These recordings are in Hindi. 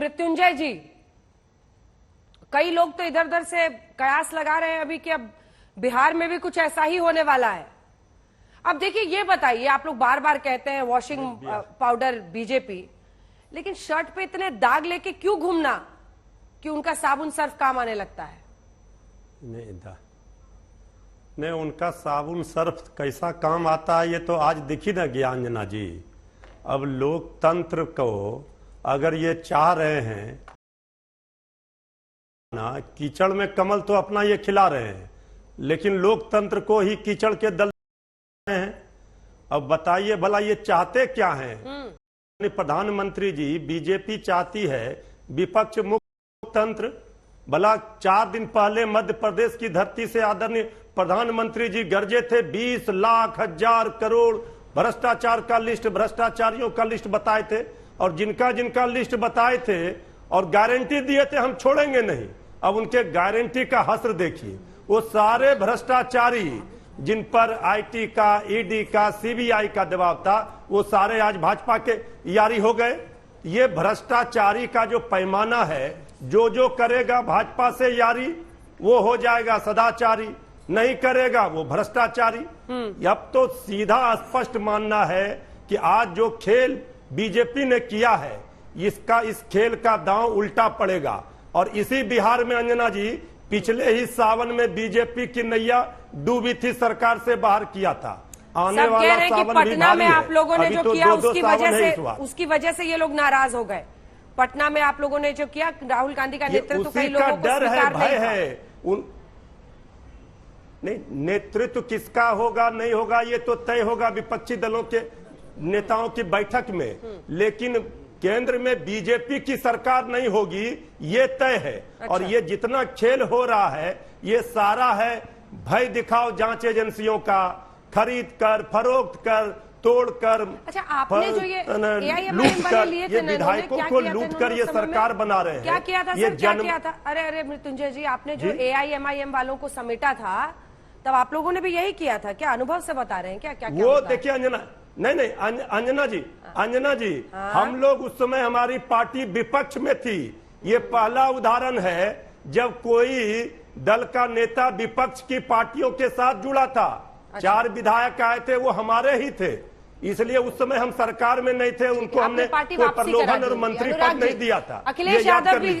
मृत्युंजय जी, कई लोग तो इधर उधर से कयास लगा रहे हैं अभी कि अब बिहार में भी कुछ ऐसा ही होने वाला है। अब देखिए, ये बताइए, आप लोग बार बार कहते हैं वॉशिंग पाउडर बीजेपी, लेकिन शर्ट पे इतने दाग लेके क्यों घूमना कि उनका साबुन सर्फ काम आने लगता है? नहीं, उनका साबुन सर्फ कैसा काम आता है ये तो आज दिखी ना ज्ञानजना जी। अब लोकतंत्र को अगर ये चाह रहे हैं ना, कीचड़ में कमल तो अपना ये खिला रहे हैं, लेकिन लोकतंत्र को ही कीचड़ के दल हैं। अब बताइए भला ये चाहते क्या हैं? प्रधानमंत्री जी, बीजेपी चाहती है विपक्ष मुक्त तंत्र। भला 4 दिन पहले मध्य प्रदेश की धरती से आदरणीय प्रधानमंत्री जी गरजे थे, 20 लाख हजार करोड़ भ्रष्टाचार का लिस्ट, भ्रष्टाचारियों का लिस्ट बताए थे, और जिनका जिनका लिस्ट बताए थे और गारंटी दिए थे हम छोड़ेंगे नहीं। अब उनके गारंटी का हश्र देखिए। वो सारे भ्रष्टाचारी जिन पर आईटी का, ईडी का, सीबीआई का दबाव था, वो सारे आज भाजपा के यारी हो गए। ये भ्रष्टाचारी का जो पैमाना है, जो जो करेगा भाजपा से यारी वो हो जाएगा सदाचारी, नहीं करेगा वो भ्रष्टाचारी। अब तो सीधा स्पष्ट मानना है कि आज जो खेल बीजेपी ने किया है, इस खेल का दांव उल्टा पड़ेगा। और इसी बिहार में अंजना जी, पिछले ही सावन में बीजेपी की नैया डूबी थी, सरकार से बाहर किया था। आने वाला सावन पटना में आप लोगों ने जो तो किया उसकी वजह से ये लोग नाराज हो गए। पटना में आप लोगों ने जो किया, राहुल गांधी का नेतृत्व, कई लोगों को डर है, भय है। नहीं, नेतृत्व किसका होगा नहीं होगा ये तो तय होगा विपक्षी दलों के नेताओं की बैठक में, लेकिन केंद्र में बीजेपी की सरकार नहीं होगी ये तय है। अच्छा। और ये जितना खेल हो रहा है ये सारा है भय दिखाओ जांच एजेंसियों का, खरीद कर, फरोख्त कर, तोड़ कर। अच्छा, आपने जो ये लूट कर, ये विधायकों को लूट कर ये सरकार बना रहे हैं। क्या किया था सर, क्या किया था? अरे मृत्युंजय जी, आपने जो AIMIM वालों को समेटा था, तब आप लोगों ने भी यही किया था क्या? अनुभव से बता रहे हैं क्या? क्या वो देखिए अंजना, नहीं अंजना जी, हाँ? हम लोग उस समय हमारी पार्टी विपक्ष में थी। ये पहला उदाहरण है जब कोई दल का नेता विपक्ष की पार्टियों के साथ जुड़ा था। अच्छा। 4 विधायक आए थे, वो हमारे ही थे, इसलिए उस समय हम सरकार में नहीं थे, उनको हमने कोई प्रलोभन और मंत्री पद नहीं दिया था। अखिलेश यादव भी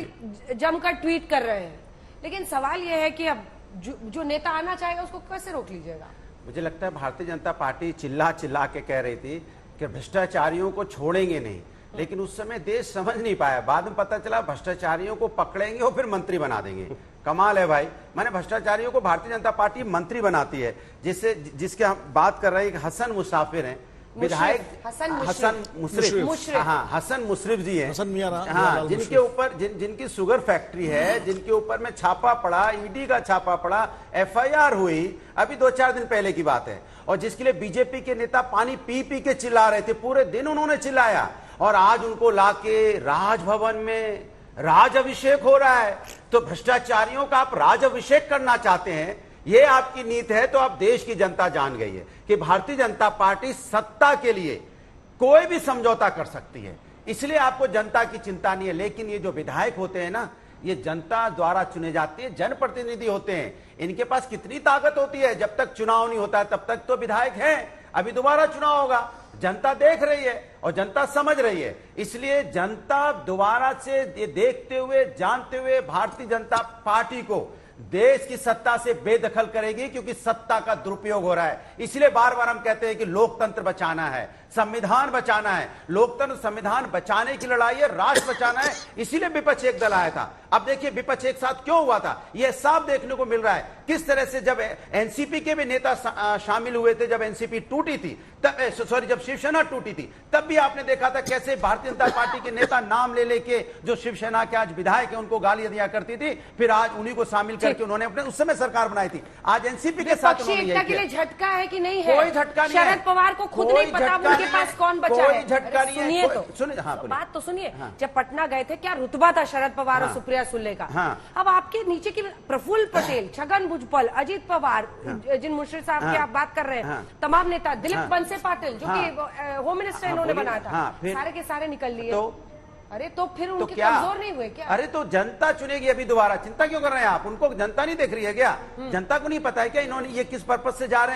जमकर ट्वीट कर रहे हैं, लेकिन सवाल यह है कि अब जो नेता आना चाहेगा उसको कैसे रोक लीजिएगा? मुझे लगता है भारतीय जनता पार्टी चिल्ला चिल्ला के कह रही थी कि भ्रष्टाचारियों को छोड़ेंगे नहीं, लेकिन उस समय देश समझ नहीं पाया। बाद में पता चला भ्रष्टाचारियों को पकड़ेंगे और फिर मंत्री बना देंगे। कमाल है भाई। मैंने भ्रष्टाचारियों को भारतीय जनता पार्टी मंत्री बनाती है, जिसके हम बात कर रहे हैं, हसन मुसाफिर हैं विधायक, हसन मुशरिफ, हाँ हसन मुशरिफ जी हैं, हाँ, जिनके ऊपर जिनकी शुगर फैक्ट्री है, जिनके ऊपर में छापा पड़ा, ईडी का छापा पड़ा, FIR हुई अभी 2-4 दिन पहले की बात है, और जिसके लिए बीजेपी के नेता पानी पी पी के चिल्ला रहे थे, पूरे दिन उन्होंने चिल्लाया, और आज उनको लाके राजभवन में राज अभिषेक हो रहा है। तो भ्रष्टाचारियों का आप राज अभिषेक करना चाहते हैं, ये आपकी नीति है, तो अब देश की जनता जान गई है कि भारतीय जनता पार्टी सत्ता के लिए कोई भी समझौता कर सकती है, इसलिए आपको जनता की चिंता नहीं है। लेकिन ये जो विधायक होते हैं ना, ये जनता द्वारा चुने जाते हैं, जनप्रतिनिधि होते हैं, इनके पास कितनी ताकत होती है। जब तक चुनाव नहीं होता है तब तक तो विधायक हैं, अभी दोबारा चुनाव होगा, जनता देख रही है और जनता समझ रही है, इसलिए जनता दोबारा से ये देखते हुए, जानते हुए भारतीय जनता पार्टी को देश की सत्ता से बेदखल करेगी, क्योंकि सत्ता का दुरुपयोग हो रहा है। इसलिए बार बार हम कहते हैं कि लोकतंत्र बचाना है, संविधान बचाना है। लोकतंत्र संविधान बचाने की लड़ाई है, राष्ट्र बचाना है, इसीलिए विपक्ष एक दल आया था। अब देखिए विपक्ष एक साथ क्यों हुआ था, यह साफ देखने को मिल रहा है। किस तरह से जब एनसीपी के भी नेता शामिल हुए थे, जब एनसीपी टूटी थी, तब जब शिवसेना टूटी थी, तब भी आपने देखा था कैसे भारतीय जनता पार्टी के नेता नाम ले लेके जो शिवसेना के आज विधायक है उनको गालियां दिया करती थी, फिर आज उन्हीं को शामिल करके उन्होंने अपने उस समय सरकार बनाई थी। आज एनसीपी के साथ के लिए झटका है कि नहीं है? कोई झटका नहीं है। शरद पवार को खुद नहीं पता उनके पास कौन बचा है। झटका नहीं है। सुनिए तो, सुनिए, हाँ, बात तो सुनिए। जब पटना गए थे, क्या रुतबा था शरद पवार और सुप्रिया सुले का? अब आपके नीचे की प्रफुल्ल पटेल, छगन भुजबल, अजित पवार, जिन मुश्रीफ साहब की आप बात कर रहे हैं, तमाम नेता, दिलीप बंसे पाटिल जो कि होम मिनिस्टर इन्होंने बनाया था, सारे के सारे निकल लिए। अरे तो फिर तो उनके क्या कमजोर नहीं हुए क्या? अरे तो जनता चुनेगी अभी दोबारा, चिंता क्यों कर रहे हैं आप? उनको जनता नहीं देख रही है क्या? जनता को नहीं पता है क्या इन्होंने ये किस पर्पज से जा रहे हैं?